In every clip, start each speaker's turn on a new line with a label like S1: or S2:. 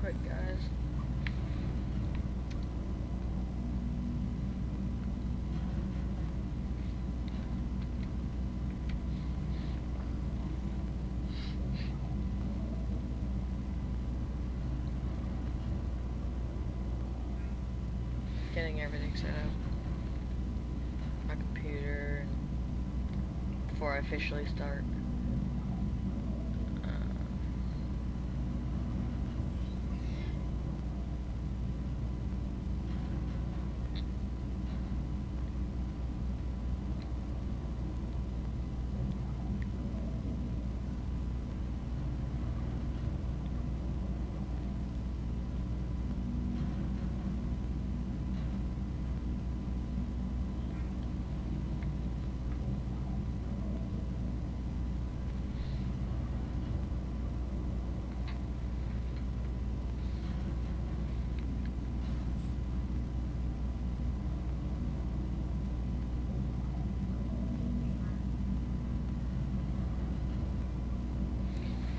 S1: quick, guys. Getting everything set up. My computer before I officially start.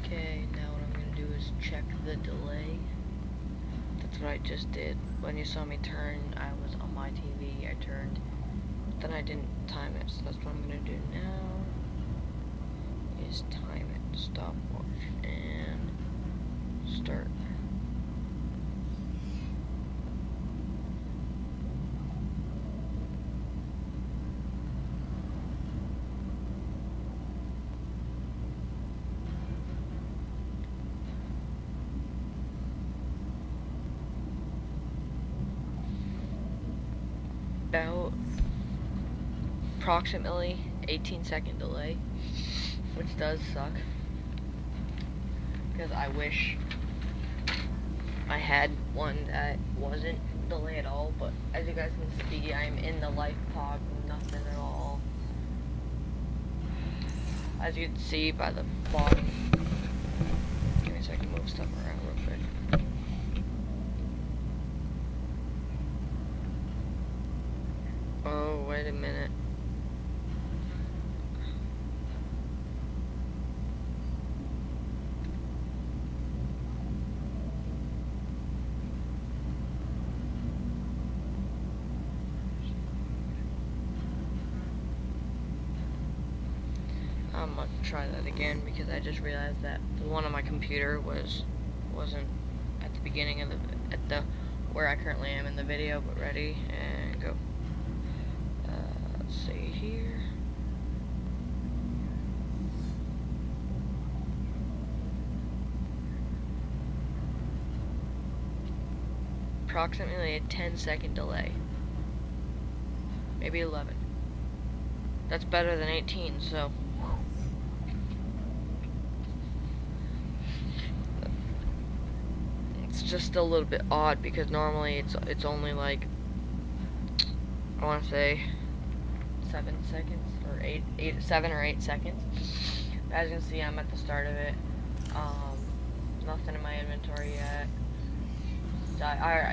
S1: Okay, now what I'm gonna do is check the delay. That's what I just did. When you saw me turn, I was on my TV, I turned, then I didn't time it, so that's what I'm gonna do now, is time it, stopwatch, and start. About approximately 18-second delay, which does suck because I wish I had one that wasn't delay at all, but as you guys can see, I'm in the light pod, nothing at all. As you can see by the bottom, give me a second, move stuff around real quick. Oh, wait a minute. I'm gonna try that again because I just realized that the one on my computer wasn't at the beginning of the where I currently am in the video. But ready and go. Let's see here. Approximately a 10-second delay. Maybe 11. That's better than 18, so. It's just a little bit odd because normally it's only like, I want to say 7 seconds or 7 or 8 seconds. As you can see, I'm at the start of it. Nothing in my inventory yet.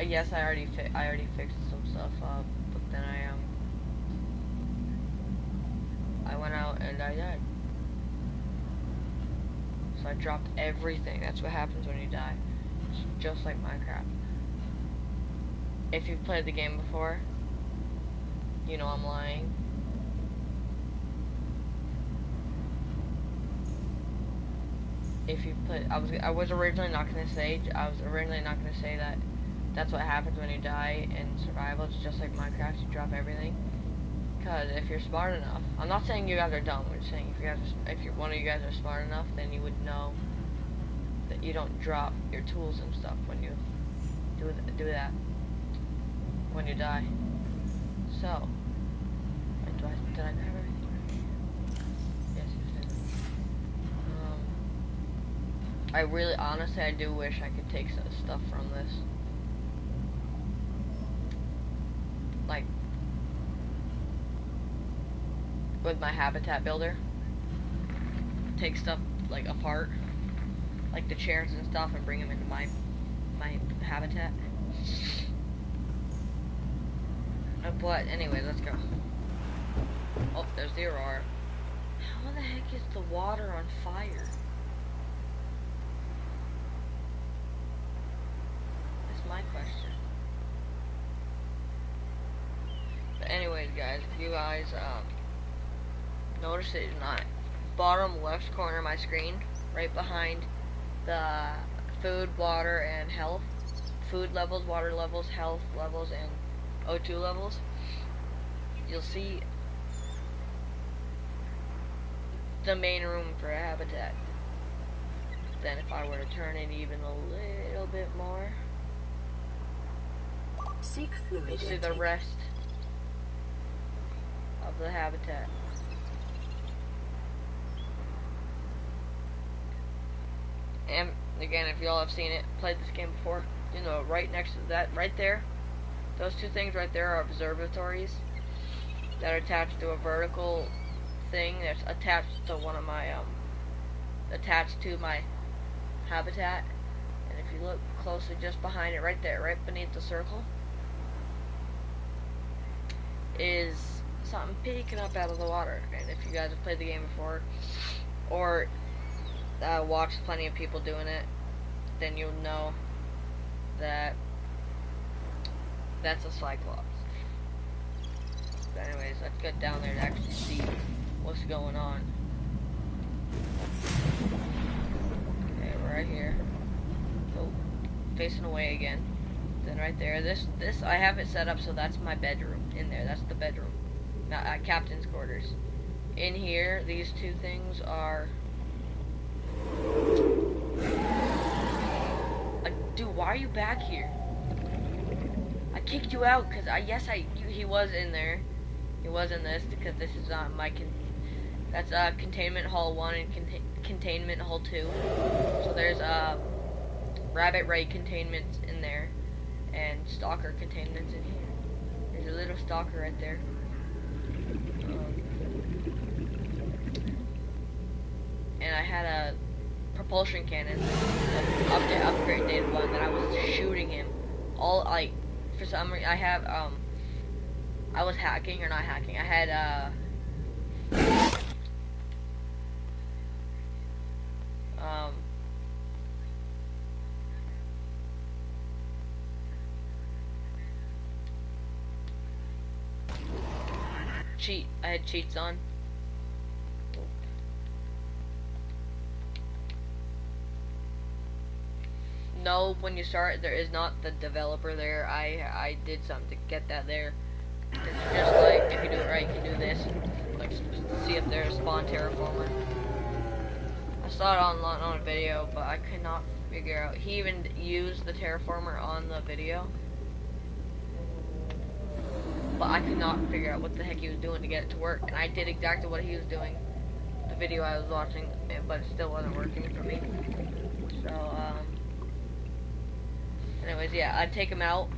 S1: Yes, I already fixed some stuff up, but then I went out and I died. So I dropped everything. That's what happens when you die. It's just like Minecraft. If you've played the game before, you know I'm lying. If you put, I was originally not gonna say that that's what happens when you die in survival. It's just like Minecraft, you drop everything. Because if you're smart enough, I'm not saying you guys are dumb. I'm just saying if one of you guys are smart enough, then you would know that you don't drop your tools and stuff when you do that when you die. So, did I grab everything? Yes, you did. I really, honestly, I do wish I could take some stuff from this. Like, with my habitat builder. Take stuff, like, apart. Like the chairs and stuff, and bring them into my habitat. But, anyway, let's go. Oh, there's the aurora. How the heck is the water on fire? question. But anyways, guys, if you guys notice it in the bottom left corner of my screen, right behind the food, water, and health, food levels, water levels, health levels, and O2 levels, you'll see the main room for a habitat. Then if I were to turn it even a little bit more, you'll see the rest of the habitat. And again, if y'all have seen it, played this game before, you know, right next to that, right there, those two things right there are observatories that are attached to a vertical thing that's attached to one of my, attached to my habitat. And if you look closely, just behind it, right there, right beneath the circle, is something peeking up out of the water. And if you guys have played the game before, or watched plenty of people doing it, then you'll know that that's a cyclops. But anyways, let's get down there to actually see what's going on. Okay, we're right here. So, facing away again. Then right there, this I have it set up so that's my bedroom. In there, that's the bedroom. Not captain's quarters. In here, these two things are. Dude, why are you back here? I kicked you out because he was in there. He was in this because this is not my that's containment hall 1 and containment hall 2. So there's rabbit ray containment in there and stalker containments in here. There's a little stalker right there. And I had a propulsion cannon, upgraded one that I was shooting him. For some reason, I was hacking, or not hacking, I had, I had cheats on. No, when you start, there is not the developer there. I did something to get that there. It's just like, if you do it right, you can do this. Like, see if there's a spawn terraformer. I saw it on a video, but I could not figure out. He even used the terraformer on the video, but I could not figure out what the heck he was doing to get it to work. And I did exactly what he was doing, the video I was watching, but it still wasn't working for me. So, anyways, yeah, I'd take him out,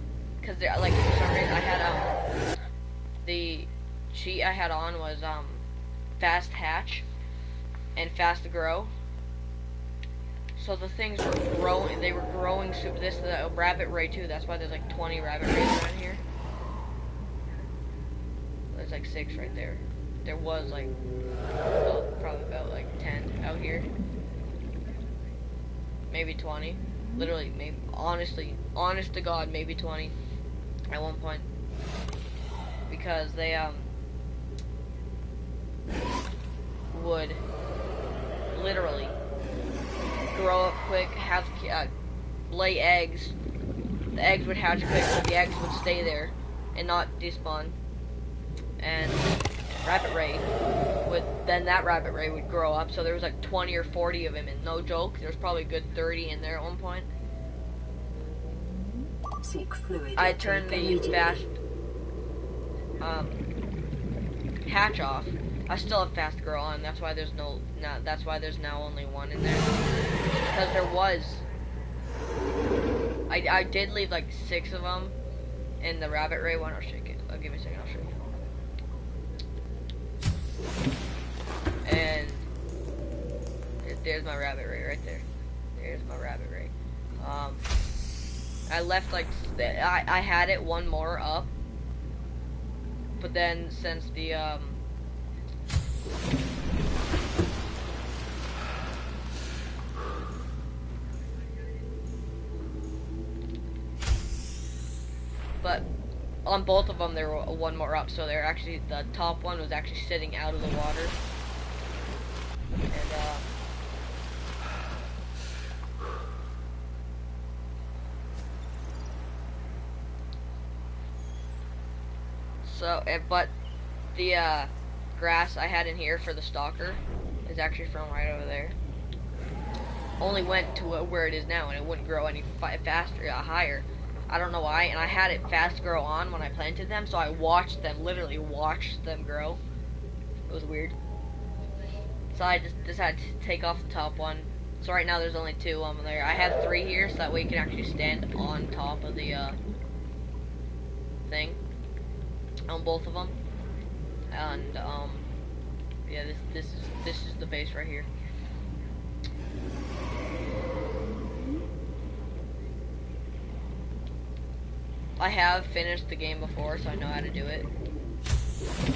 S1: because, like, for some reason, I had, the cheat I had on was, fast hatch and fast grow. So the things were growing, they were growing, this is the rabbit ray, too, that's why there's, like, 20 rabbit rays around here. There's, like, 6 right there. There was, like, probably about, like, 10 out here. Maybe 20. Literally, maybe, honest to God, maybe 20 at one point, because they would literally grow up quick, have lay eggs. The eggs would hatch quick, so the eggs would stay there and not despawn. And rabbit ray that rabbit ray would grow up, so there was like 20 or 40 of him, and no joke, there was probably a good 30 in there at one point. I turned the fast hatch off. I still have fast grow on, that's why there's there's now only 1 in there. Because there was I did leave like 6 of them in the rabbit ray one. I'll shake it. Give me a second, I'll show you. And there's my rabbit ray right there. There's my rabbit ray. I left like I had it 1 more up, but then since the but on both of them there were one more up, so they're actually, the top one was actually sitting out of the water. And but the grass I had in here for the stalker is actually from right over there. Only went to where it is now, and it wouldn't grow any faster, higher. I don't know why, and I had it fast grow on when I planted them, so I watched them, literally watched them grow. It was weird. So I just decided to take off the top one. So right now there's only 2 of them there. I have 3 here, so that way you can actually stand on top of the thing on both of them. And yeah, this is the base right here. I have finished the game before, so I know how to do it.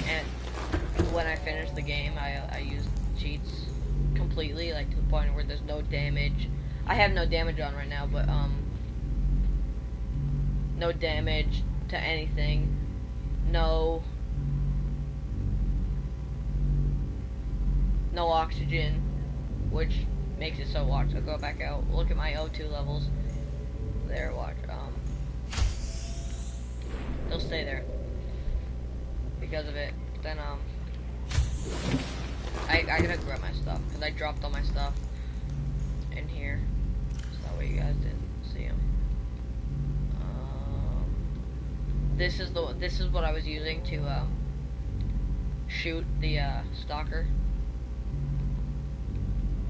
S1: And when I finish the game, I use cheats completely, like to the point where there's no damage. I have no damage on right now, but no damage to anything. No oxygen, which makes it so watch. I'll go back out. Look at my O2 levels. There, watch. They'll stay there because of it. Then I gotta grab my stuff because I dropped all my stuff in here, so that way you guys didn't see them. This is what I was using to shoot the stalker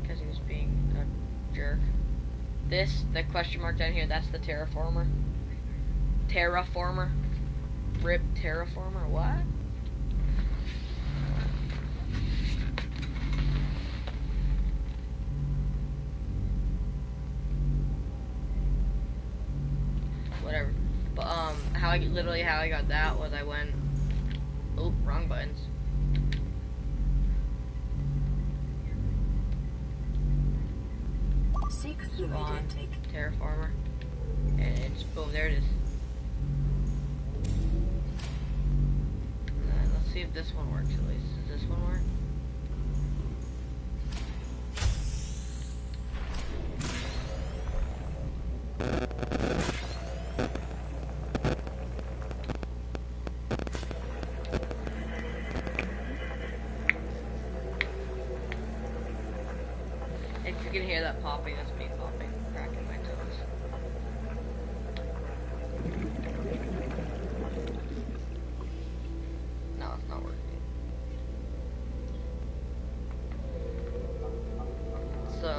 S1: because he was being a jerk. The question mark down here, that's the terraformer. Terraformer. RIP terraformer, what? Whatever. But how I got that was I went, oh, wrong buttons. Spawn, terraformer, and it's boom, there it is. Let's see if this one works at least. Does this one work? If you can hear that popping, that's me popping, cracking my toes. No, it's not working. So,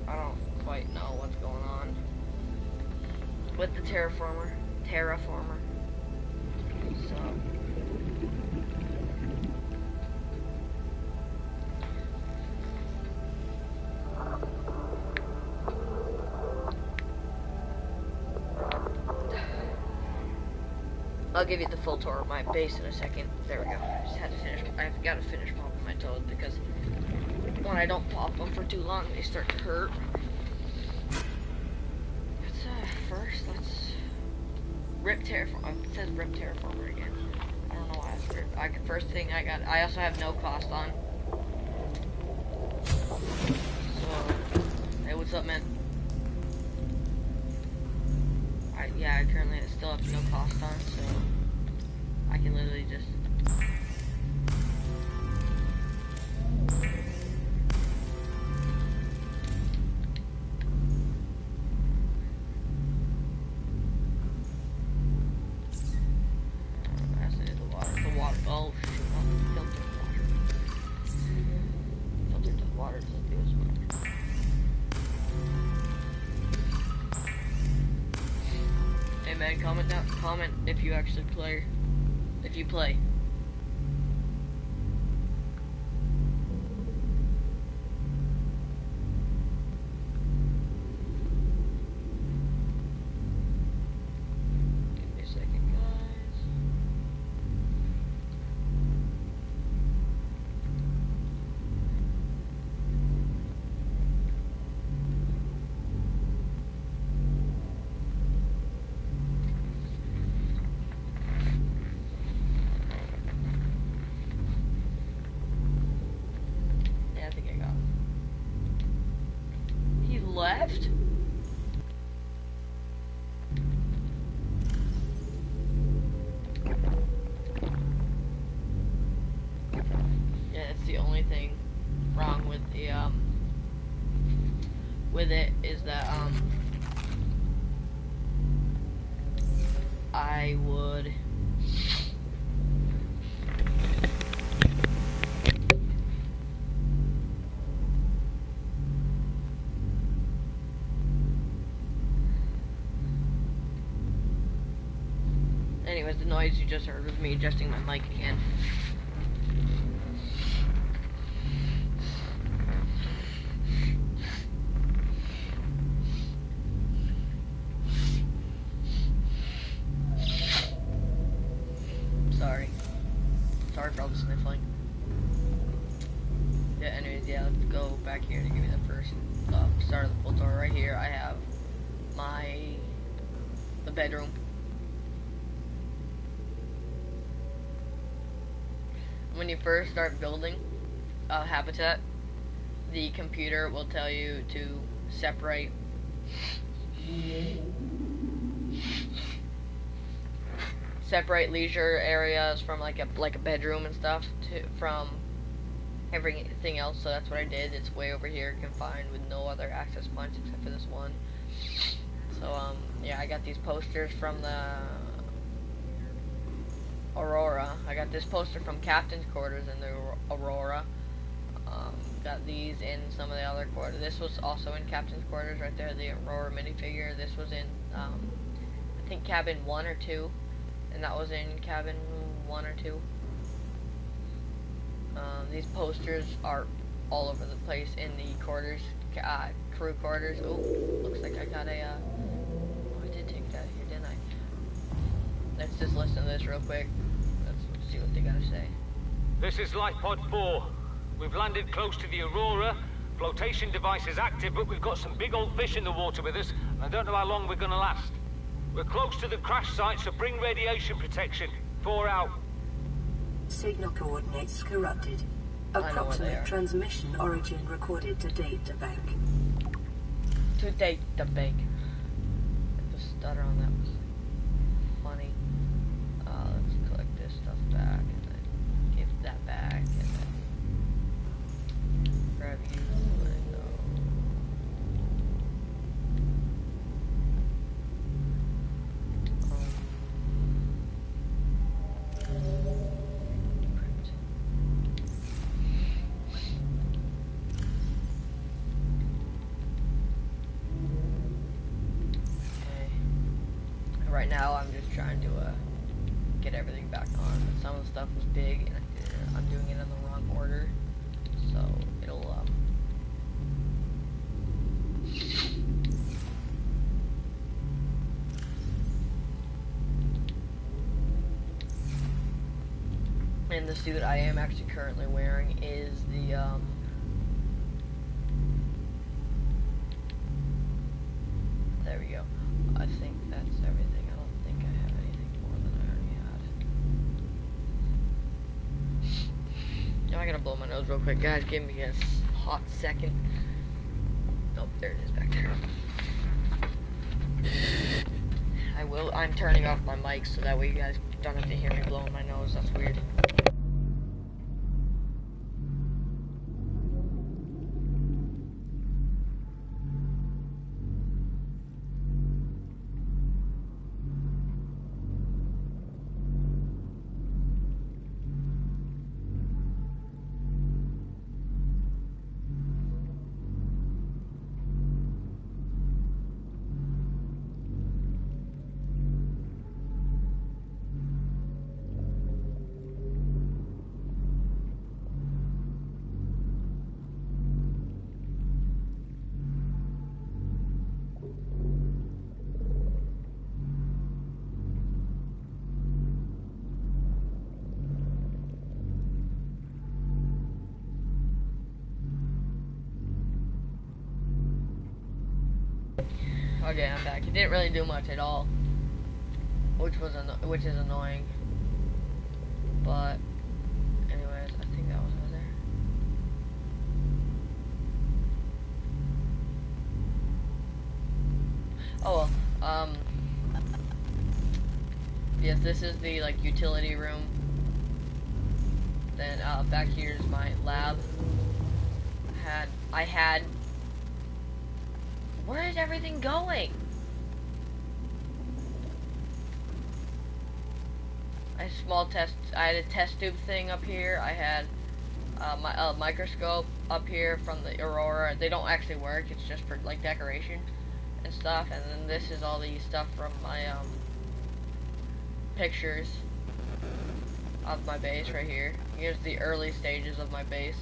S1: I don't quite know what's going on with the terraformer. So, I'll give you the full tour of my base in a second. There we go. I've got to finish popping my toes because when I don't pop them for too long, they start to hurt. Let's rip terraformer. It says rip terraformer again. I don't know why it's ripped. First thing I also have no cost on. So, hey, what's up, man? I currently still have no cost on, so I can literally just the water. Oh shoot, not filtered water. Filtered water doesn't do as much. Hey man, comment if you actually play. If you play. Give me a second, guys. left? Yeah, it's the only thing wrong with the with it is that I would anyways, the noise you just heard was me adjusting my mic again. Sorry for all the sniffling. Yeah, anyways, yeah, let's go back here to give you the first start of the full tour. Right here, I have the bedroom. When you first start building a habitat, the computer will tell you to separate leisure areas from like a bedroom and stuff from everything else. So that's what I did. It's way over here, confined with no other access points except for this one. So yeah, I got these posters from the Aurora. I got this poster from Captain's Quarters in the Aurora. Got these in some of the other quarters. This was also in Captain's Quarters right there, the Aurora minifigure. This was in I think cabin 1 or 2. And that was in cabin 1 or 2. These posters are all over the place in the quarters, crew quarters. Oh, looks like I got a, oh, I did take that here, didn't I? Let's just listen to this real quick. Let's see what they gotta say.
S2: This is Life Pod 4. We've landed close to the Aurora. Flotation device is active, but we've got some big old fish in the water with us. And I don't know how long we're gonna last. We're close to the crash site, so bring radiation protection. 4 out.
S3: Signal coordinates corrupted. Approximate transmission origin recorded to data bank.
S1: To data bank. The stutter on that was funny. Let's collect this stuff back and then give that back and then grab you and right now I'm just trying to get everything back on. Some of the stuff was big and I'm doing it in the wrong order, so it'll and the suit I am actually currently wearing is the there we go. I think that's everything. I don't think I have anything more than I already had. Now I gotta blow my nose real quick. Guys, give me a hot second. Oh, there it is back there. I'm turning off my mic so that way you guys don't have to hear me blowing my nose. That's weird. Okay, I'm back. It didn't really do much at all, which is annoying. But anyways, I think that was over there. Oh well. Yes, this is the like utility room. Then back here is my lab. I had. Where is everything going? I had I had a test tube thing up here. I had my microscope up here from the Aurora. They don't actually work. It's just for like decoration and stuff. And then this is all the stuff from my pictures of my base right here. Here's the early stages of my base.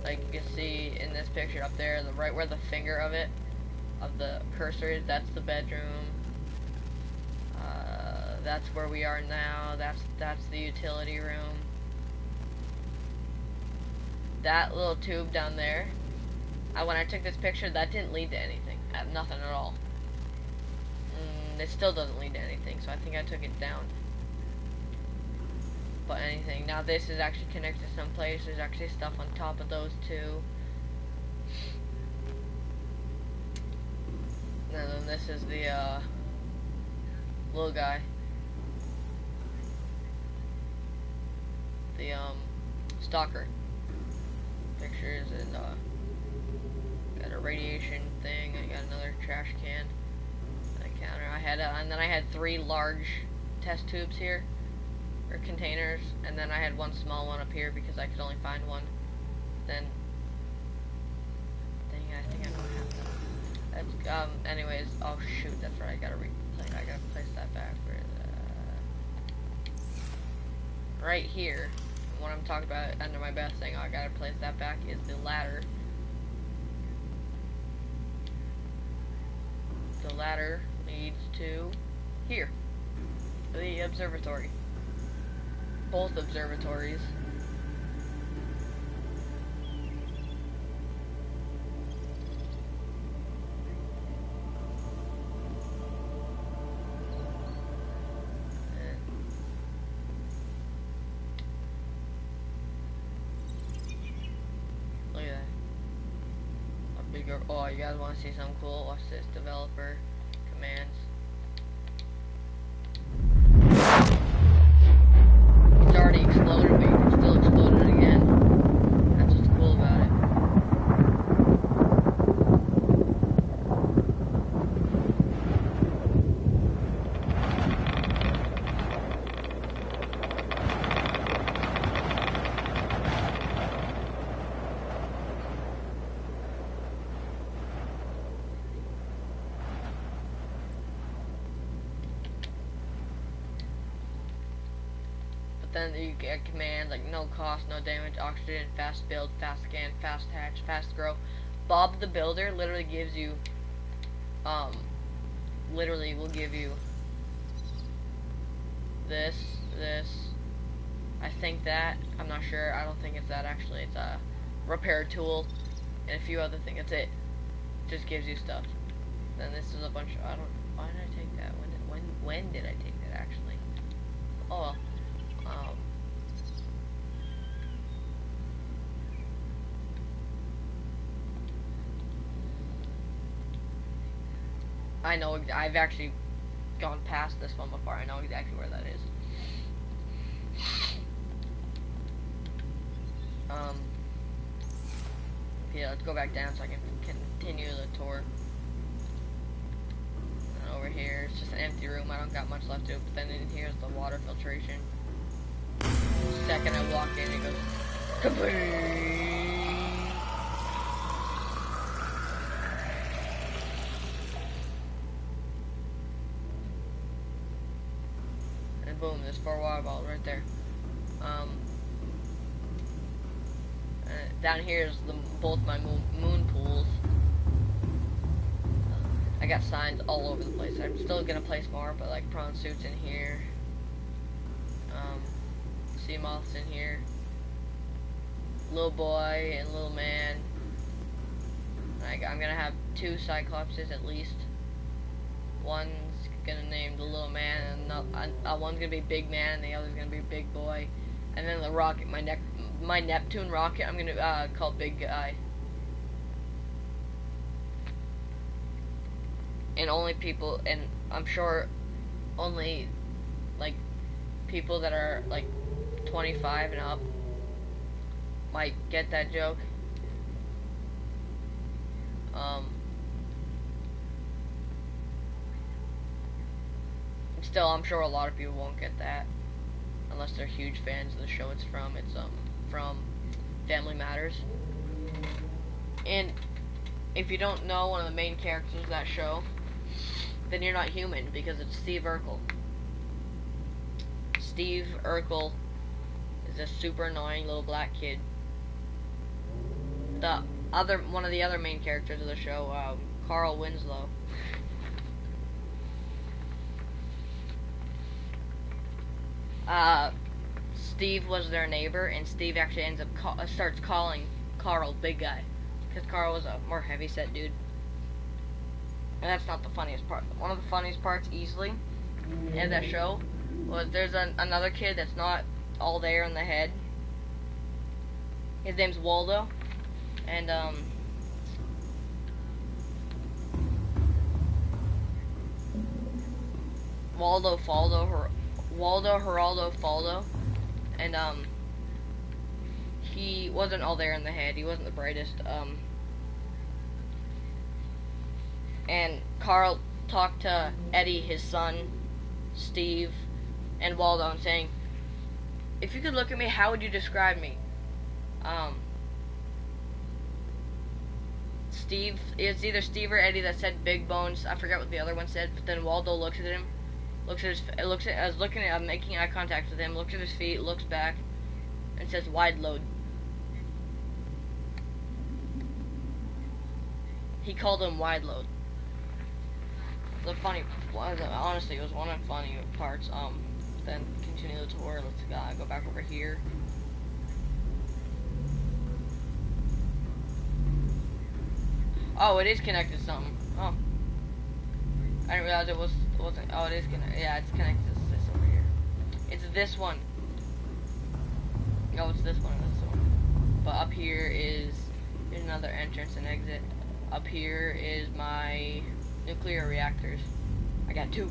S1: Like you can see in this picture up there, right where the finger of the cursor is, that's the bedroom. That's where we are now. That's the utility room. That little tube down there, when I took this picture, that didn't lead to anything. Nothing at all. It still doesn't lead to anything, so I think I took it down. But anything. Now this is actually connected to someplace. There's actually stuff on top of those two. And then this is the little guy. The stalker pictures, and got a radiation thing. I got another trash can, a counter. And then I had 3 large test tubes here, or containers, and then I had 1 small one up here because I could only find one. Then, dang, I think I know what happened. That's anyways. Oh shoot, that's right. I gotta place that back for right here. What I'm talking about under my best thing, I gotta place that back, is the ladder. The ladder leads to here, the observatory. Both observatories. Oh, you guys want to see something cool? Watch this. Developer commands. It's already exploded, but you can still explode it again. That's what's cool about it. Then you get commands like no cost, no damage, oxygen, fast build, fast scan, fast hatch, fast grow. Bob the Builder literally gives you, literally will give you this, I think that, I'm not sure, I don't think it's that actually, it's a repair tool, and a few other things, that's it. Just gives you stuff. Then this is a bunch of, why did I take that? When did I take that actually? Oh well. I know, I've actually gone past this one before. I know exactly where that is. Yeah, let's go back down so I can continue the tour. And over here, it's just an empty room. I don't got much left to it. But then in here is the water filtration. The second I walk in, it goes kabing! And boom, there's 4 water balls right there. Down here is both my moon pools. I got signs all over the place. I'm still gonna place more, but like prawn suits in here. Sea moths in here. Little boy and little man. I'm gonna have 2 cyclopses at least. One's gonna name the little man, and one's gonna be big man, and the other's gonna be big boy. And then the rocket, my Neptune rocket, I'm gonna call Big Guy. and only people, and I'm sure only like people that are like 25 and up might get that joke. Still, I'm sure a lot of people won't get that unless they're huge fans of the show it's from. It's from Family Matters. And if you don't know one of the main characters of that show, then you're not human, because it's Steve Urkel. Steve Urkel is a super annoying little black kid. One of the other main characters of the show, Carl Winslow. Steve was their neighbor, and Steve actually ends up starts calling Carl Big Guy, because Carl was a more heavy-set dude. And that's not the funniest part. One of the funniest parts, easily, in that show, was there's another kid that's not all there in the head. His name's Waldo, and Waldo Geraldo Faldo, and he wasn't all there in the head. He wasn't the brightest. And Carl talked to Eddie, his son, Steve, and Waldo, and saying, "If you could look at me, how would you describe me?" Steve, it's either Steve or Eddie that said big bones. I forgot what the other one said. But then Waldo looks at him. I'm making eye contact with him, looks at his feet, looks back, and says, "Wide load." He called him Wide Load. Honestly, it was one of the funny parts. Then continue the tour. Let's go back over here. Oh, it is connected to something. Oh. I didn't realize it wasn't. Oh, it is connected. Yeah, it's connected to this over here. It's this one. No, it's this one. It's this one. But up here is another entrance and exit. Up here is my nuclear reactors. I got 2.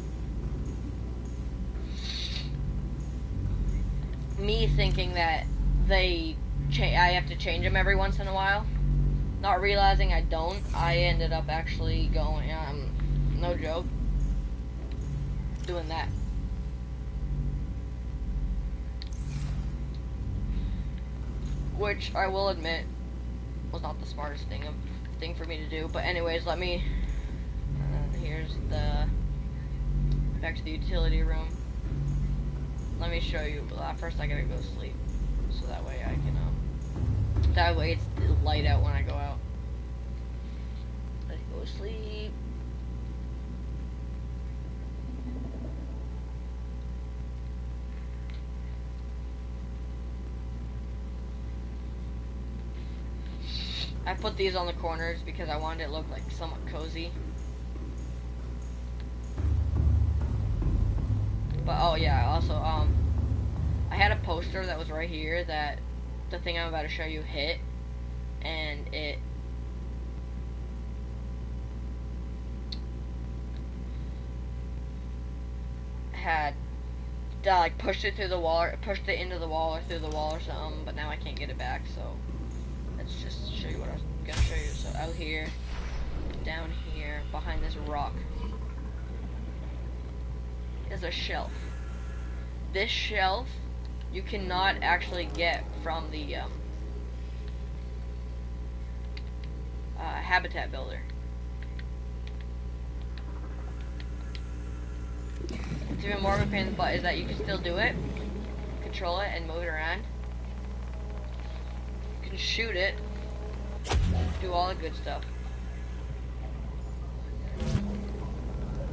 S1: Me thinking that I have to change them every once in a while. Not realizing I don't. I ended up actually going. No joke, doing that. Which I will admit was not the smartest thing for me to do. But anyways, here's the back to the utility room. Let me show you. First, I gotta go to sleep, so that way I can that way it's light out when I go out. Let's go to sleep. I put these on the corners because I wanted it to look like somewhat cozy. But oh yeah, also I had a poster that was right here that the thing I'm about to show you hit, and it had pushed it through the wall, pushed it into the wall or through the wall or something, but now I can't get it back, so let's just show you what I was gonna show you. So out here, down here, behind this rock, is a shelf. This shelf you cannot actually get from the habitat builder. It's even more of a pain in the butt is that you can still do it, control it, and move it around. You can shoot it, do all the good stuff.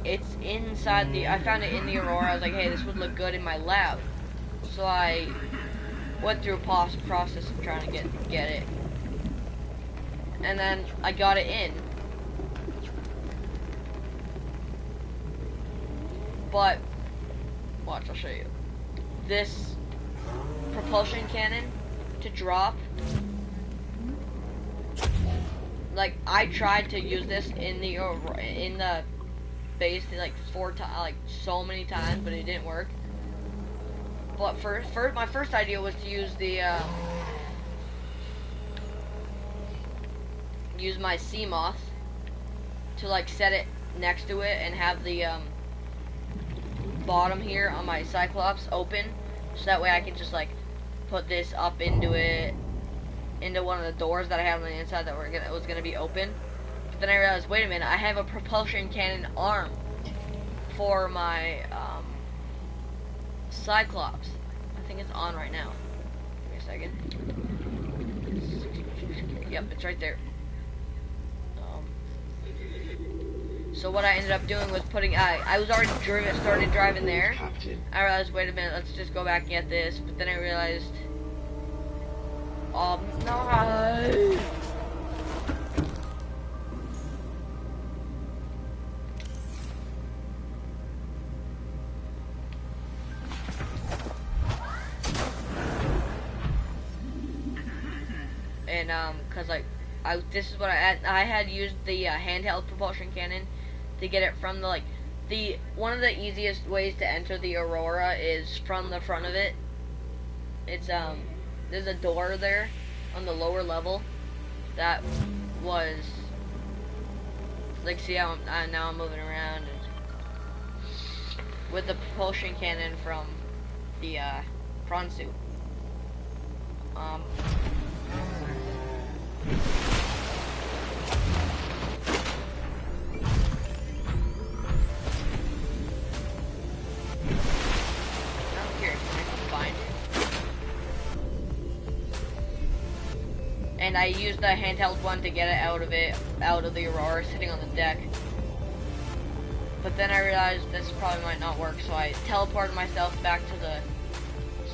S1: It's inside I found it in the Aurora. I was like, hey, this would look good in my lab. So I went through a process of trying to get it. And then I got it in. But, watch, I'll show you. This propulsion cannon to drop, like, I tried to use this in the space like like so many times, but it didn't work. But first, my first idea was to use the use my sea moth to like set it next to it and have the bottom here on my Cyclops open, so that way I can just like put this up into it, into one of the doors that I have on the inside that was gonna be open. But then I realized, wait a minute, I have a propulsion cannon arm for my Cyclops. I think it's on right now. Give me a second. Yep, it's right there. So what I ended up doing was putting, I was already started driving there. I realized, wait a minute, let's just go back and get this. But then I realized, no. And, cause like, this is what I had used the handheld propulsion cannon to get it from the one of the easiest ways to enter the Aurora is from the front of it. It's there's a door there on the lower level that was like, see how now I'm moving around and with the propulsion cannon from the prawn suit. And I used the handheld one to get it out of the Aurora, sitting on the deck. But then I realized this probably might not work, so I teleported myself back to the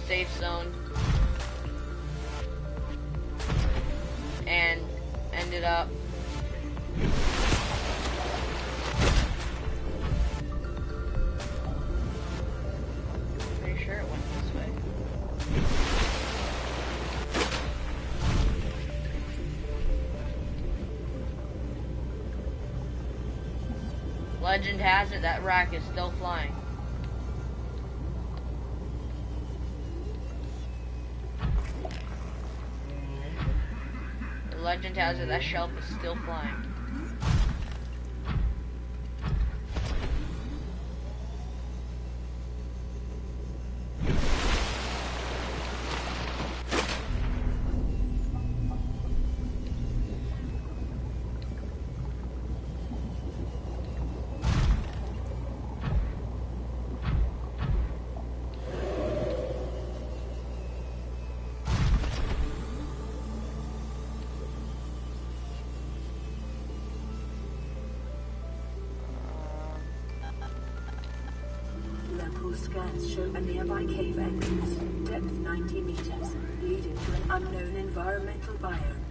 S1: safe zone. And ended up pretty sure it went this way. Legend has it that rack is still flying. The legend has it that shelf is still flying.
S3: Scans show a nearby cave entrance, depth 90 meters, leading to an unknown environmental biome.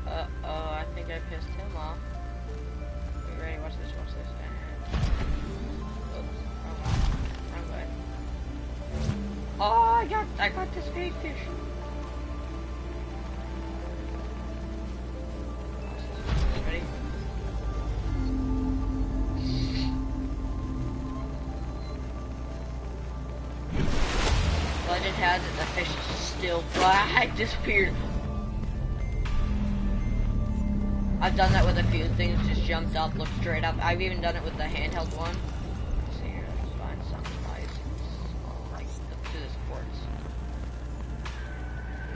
S1: Uh-oh, I think I pissed him off. Wait, ready? Watch this, watch this. Oops, wrong way. Oh, I got this big fish. Ready? Legend has it, the fish is still fly. Disappeared. I've done that with a few things, just jumped up, looked straight up. I've even done it with the handheld one. Let's see here, let's find some nice. Oh, like, let's do this quartz.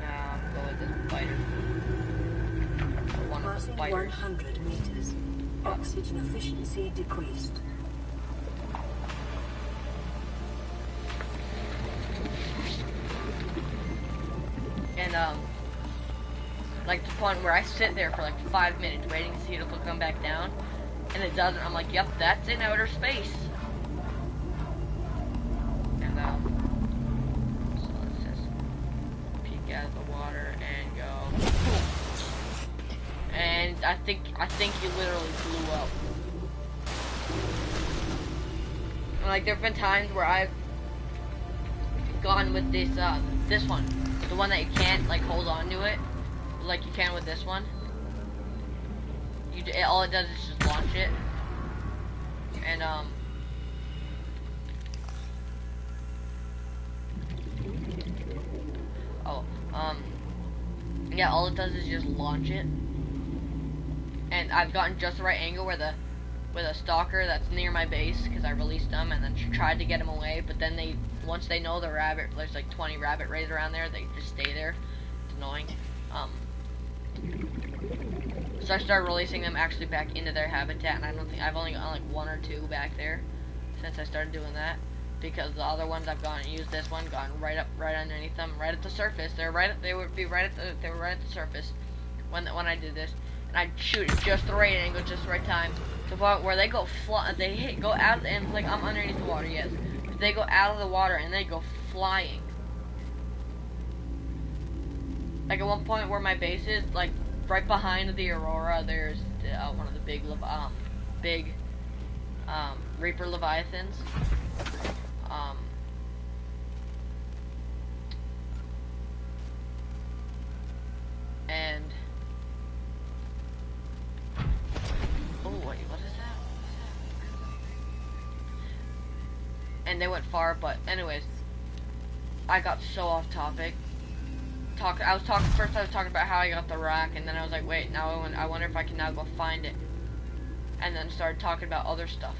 S1: Nah, I'm going with this spider. One of the spiders.
S3: 100 meters. Oxygen efficiency decreased.
S1: And, like the point where I sit there for like 5 minutes waiting to see it if it'll come back down, and it doesn't. I'm like, yep, that's in outer space. And, so let's just peek out of the water and go. And I think you literally blew up. And, like, there've been times where I've gone with this, this one. The one that you can't, like, hold on to it. Like you can with this one. all it does is just launch it, and yeah, all it does is just launch it, and I've gotten just the right angle where the stalker that's near my base, because I released them and then tried to get him away, but then once they know the rabbit, there's like 20 rabbit rays around there, they just stay there. It's annoying. So I started releasing them actually back into their habitat, and I don't think I've only gotten like 1 or 2 back there since I started doing that, because the other ones I've gone and used this one, gone right underneath them, right at the surface. They were right at the surface when I did this, and I'd shoot at just the right angle, just the right time, to the point where they go go out, and like I'm underneath the water, yes. They go out of the water and they go flying. Like at one point where my base is, like right behind the Aurora, there's one of the big Reaper Leviathans. And oh wait, what is that? And they went far, but anyways, I got so off topic. I was talking about how I got the rack, and then I was like, wait, now I wonder if I can now go find it, and then started talking about other stuff.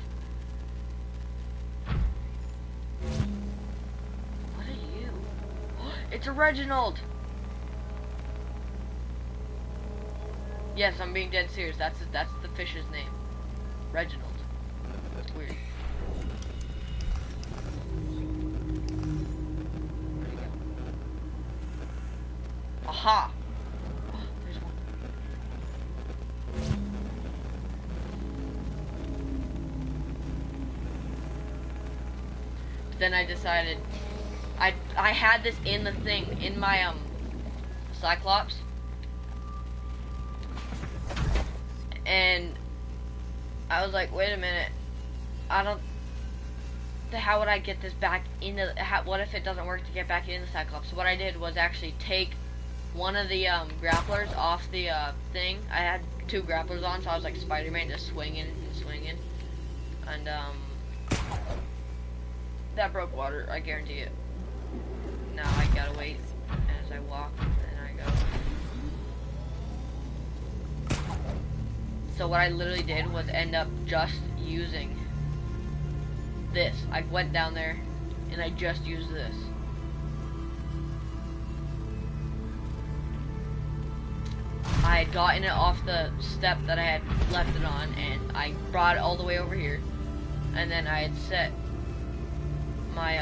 S1: What are you? It's a Reginald. Yes, I'm being dead serious. That's the fish's name, Reginald. It's weird. Aha! Oh, there's one. Then I decided I had this in the thing in my Cyclops, and I was like, wait a minute, how would I get this back into? What if it doesn't work to get back into the Cyclops? So what I did was actually take one of the grapplers off the thing. I had 2 grapplers on, so I was like Spider-Man, just swinging and swinging. And that broke water, I guarantee it. Now I gotta wait as I walk, and I go. So what I literally did was end up just using this. I went down there, and I just used this. I had gotten it off the step that I had left it on, and I brought it all the way over here, and then I had set my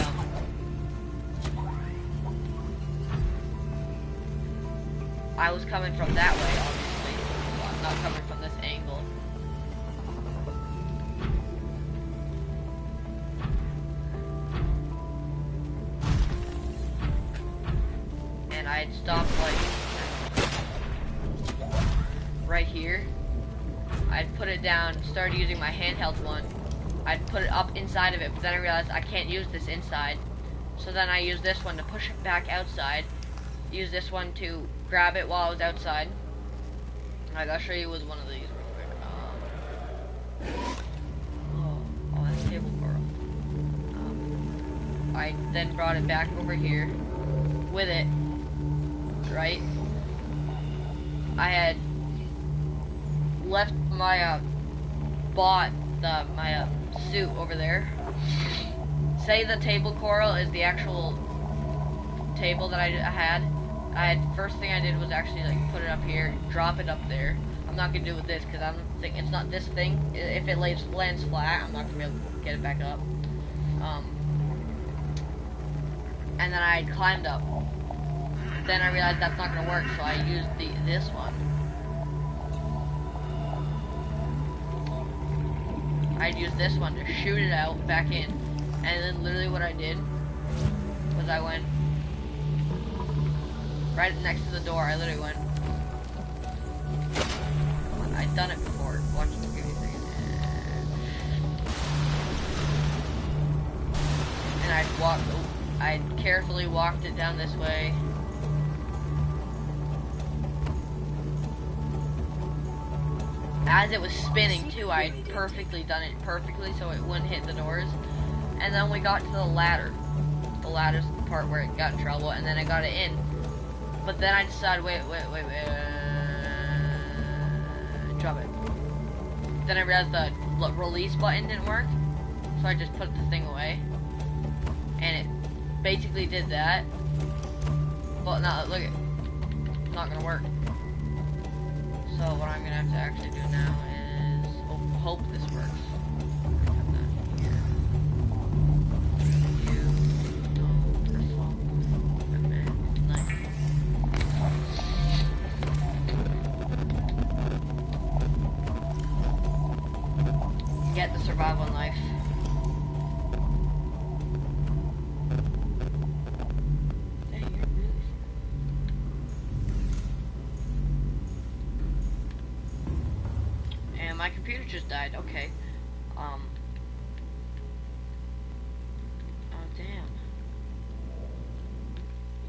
S1: I was coming from that way, obviously. Well, I'm not coming from this angle. And I had stopped like right here. I'd put it down, started using my handheld one. I'd put it up inside of it, but then I realized I can't use this inside. So then I used this one to push it back outside. Use this one to grab it while I was outside. Alright, I'll show you with one of these real quick. Oh, that's table coral. I then brought it back over here with it, right? I had left my my suit over there. Say the table coral is the actual table that I had. First thing I did was actually like put it up here, drop it up there. I'm not gonna do it with this because I don't think it's not this thing. If it lands flat, I'm not gonna be able to get it back up. And then I climbed up. Then I realized that's not gonna work, so I used this one. I'd use this one to shoot it out back in, and then literally what I did was I went right next to the door. I literally went. I'd done it before. Watch the give me a second. And I'd carefully walked it down this way. as it was spinning too, I had perfectly done it perfectly so it wouldn't hit the doors. And then we got to the ladder. The ladder's the part where it got in trouble, and then I got it in. But then I decided, wait, drop it. Then I realized the release button didn't work, so I just put the thing away. And it basically did that. But now, look, it's not gonna work. So what I'm gonna have to actually do now is hope this works. Put that here. First of all, equipment, knife. Get the survival knife. My computer just died. Okay. Oh damn.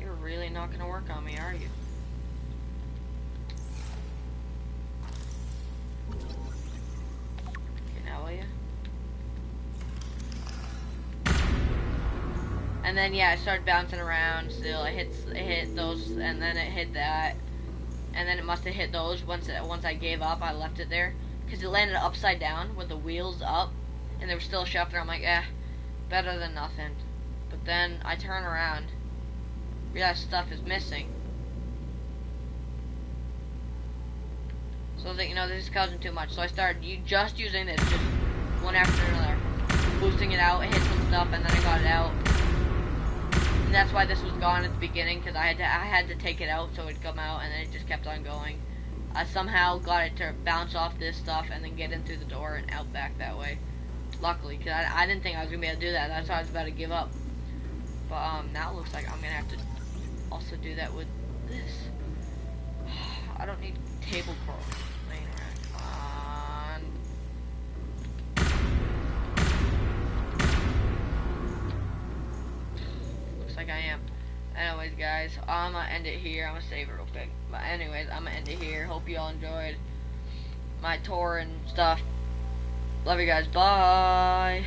S1: You're really not gonna work on me, are you? Okay, now will you? And then yeah, I started bouncing around. Still, it hit those, and then it hit that, and then it must have hit those. Once I gave up, I left it there. Because it landed upside down with the wheels up, and there was still a shelf there. I'm like, better than nothing. But then I turn around, realize stuff is missing. So I was like, this is causing too much. So I started just using this, just one after another, boosting it out, hit some stuff, and then I got it out. And that's why this was gone at the beginning, because I had to take it out so it'd come out, and then it just kept on going. I somehow got it to bounce off this stuff and then get in through the door and out back that way. Luckily, because I didn't think I was going to be able to do that. That's why I was about to give up. But now it looks like I'm going to have to also do that with this. I don't need table coral laying around. Looks like I am. Anyways, guys, I'm going to end it here. I'm going to save it real quick. But anyways, I'm going to end it here. Hope you all enjoyed my tour and stuff. Love you guys. Bye.